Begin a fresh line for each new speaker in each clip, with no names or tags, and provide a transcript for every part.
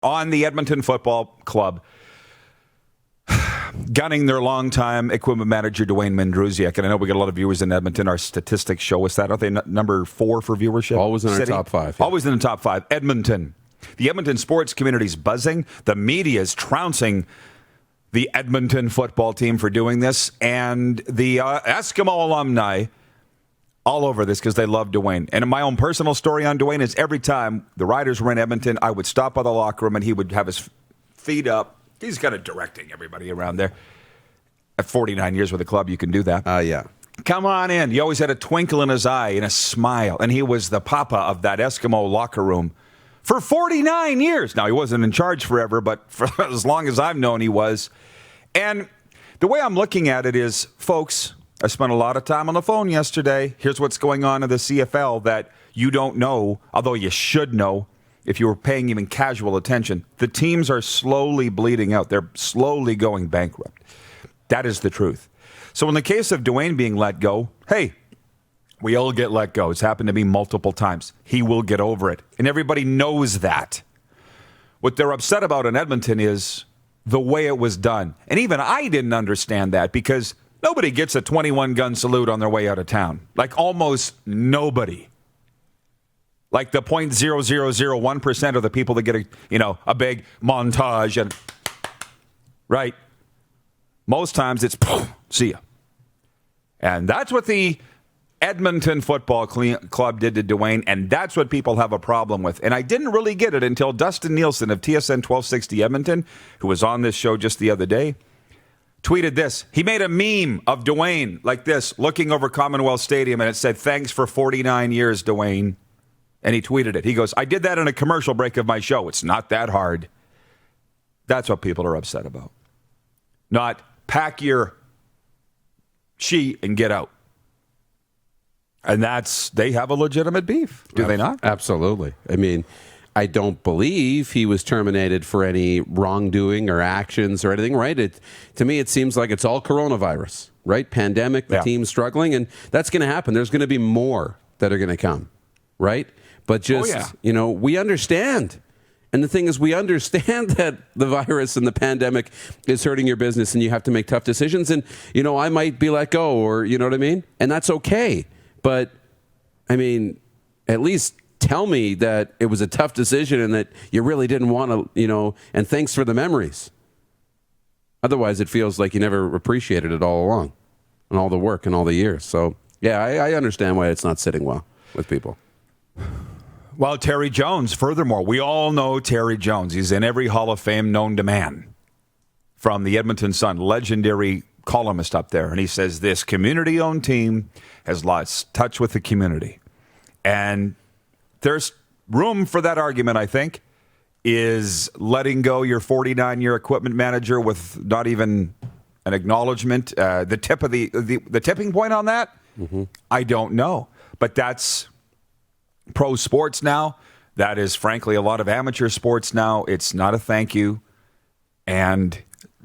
on the Edmonton Football Club, gunning their longtime equipment manager, Dwayne Mandrusiak. And I know we got a lot of viewers in Edmonton. Our statistics show us that. Aren't they number 4 for viewership?
Always in our top 5.
Yeah. Always in the top 5. Edmonton. The Edmonton sports community is buzzing. The media is trouncing the Edmonton football team for doing this. And the Eskimo alumni all over this because they love Dwayne. And my own personal story on Dwayne is every time the Riders were in Edmonton, I would stop by the locker room and he would have his feet up. He's kind of directing everybody around there. At 49 years with the club, you can do that.
Yeah.
Come on in. He always had a twinkle in his eye and a smile. And he was the papa of that Eskimo locker room for 49 years. Now, he wasn't in charge forever, but for as long as I've known, he was. And the way I'm looking at it is, folks, I spent a lot of time on the phone yesterday. Here's what's going on in the CFL that you don't know, although you should know if you were paying even casual attention. The teams are slowly bleeding out. They're slowly going bankrupt. That is the truth. So in the case of Dwayne being let go, hey, we all get let go. It's happened to me multiple times. He will get over it. And everybody knows that. What they're upset about in Edmonton is the way it was done. And even I didn't understand that because nobody gets a 21-gun salute on their way out of town. Like almost nobody. Like the 0.0001% of the people that get a big montage and right. Most times it's see ya. And that's what the Edmonton Football Club did to Dwayne, and that's what people have a problem with. And I didn't really get it until Dustin Nielsen of TSN 1260 Edmonton, who was on this show just the other day, tweeted this. He made a meme of Dwayne like this, looking over Commonwealth Stadium, and it said, "Thanks for 49 years, Dwayne." And he tweeted it. He goes, "I did that in a commercial break of my show. It's not that hard." That's what people are upset about. Not pack your sheet and get out. And they have a legitimate beef, do they not?
Absolutely. I mean, I don't believe he was terminated for any wrongdoing or actions or anything, right? To me, it seems like it's all coronavirus, right? Pandemic, the team's struggling, and that's going to happen. There's going to be more that are going to come, right? But just, we understand. And the thing is, we understand that the virus and the pandemic is hurting your business and you have to make tough decisions. And, I might be let go or, you know what I mean? And that's okay. But, I mean, at least tell me that it was a tough decision and that you really didn't want to, and thanks for the memories. Otherwise, it feels like you never appreciated it all along and all the work and all the years. So, yeah, I understand why it's not sitting well with people.
Well, Terry Jones, furthermore, we all know Terry Jones. He's in every Hall of Fame known to man. From the Edmonton Sun, legendary columnist up there. And he says this community-owned team has lost touch with the community. And there's room for that argument, I think, is letting go your 49-year equipment manager with not even an acknowledgement. The tip of the tipping point on that? Mm-hmm. I don't know. But that's pro sports now. That is, frankly, a lot of amateur sports now. It's not a thank you. And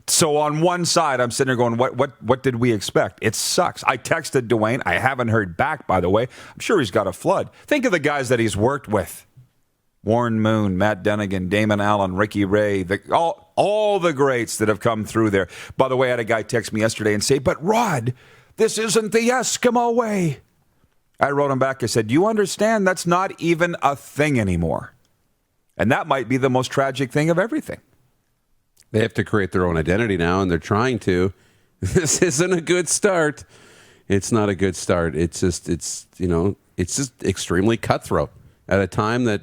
so on one side, I'm sitting there going, what did we expect? It sucks. I texted Dwayne. I haven't heard back, by the way. I'm sure he's got a flood. Think of the guys that he's worked with. Warren Moon, Matt Dunnigan, Damon Allen, Ricky Ray, all the greats that have come through there. By the way, I had a guy text me yesterday and say, "But Rod, this isn't the Eskimo way." I wrote him back. I said, "Do you understand that's not even a thing anymore?" And that might be the most tragic thing of everything.
They have to create their own identity now, and they're trying to. This isn't a good start. It's not a good start. It's just extremely cutthroat at a time that,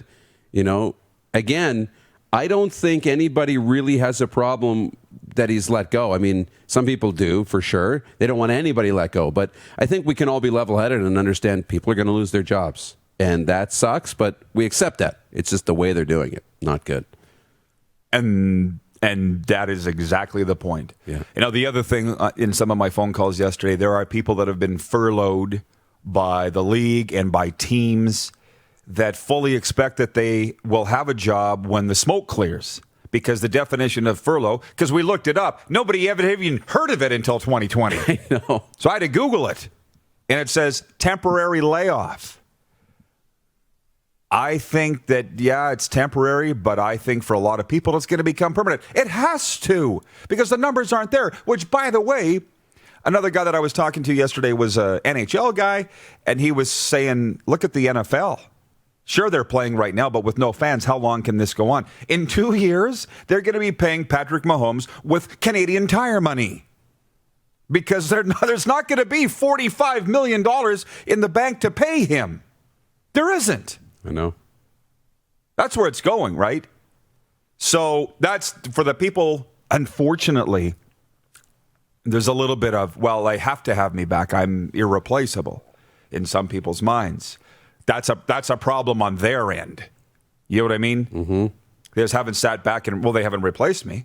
again, I don't think anybody really has a problem that he's let go. I mean, some people do, for sure. They don't want anybody let go. But I think we can all be level-headed and understand people are going to lose their jobs. And that sucks, but we accept that. It's just the way they're doing it. Not good.
And that is exactly the point.
Yeah.
The other thing in some of my phone calls yesterday, there are people that have been furloughed by the league and by teams that fully expect that they will have a job when the smoke clears. Because the definition of furlough, because we looked it up, nobody ever even heard of it until 2020.
I know.
So I had to Google it. And it says temporary layoff. I think that, yeah, it's temporary, but I think for a lot of people it's going to become permanent. It has to, because the numbers aren't there, which, by the way, another guy that I was talking to yesterday was an NHL guy, and he was saying, look at the NFL. Sure, they're playing right now, but with no fans, how long can this go on? In 2 years, they're going to be paying Patrick Mahomes with Canadian Tire money, because there's not going to be $45 million in the bank to pay him. There isn't.
I know.
That's where it's going, right? So that's for the people, unfortunately, there's a little bit of, well, they have to have me back. I'm irreplaceable in some people's minds. That's a problem on their end. You know what I mean? Mm-hmm. They just haven't sat back and, well, they haven't replaced me.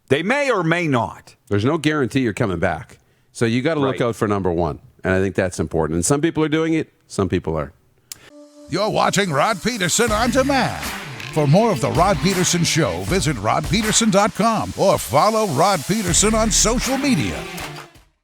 They may or may not.
There's no guarantee you're coming back. So you got to look out for number one. And I think that's important. And some people are doing it, some people aren't.
You're watching Rod Pedersen On Demand. For more of The Rod Pedersen Show, visit rodpedersen.com or follow Rod Pedersen on social media.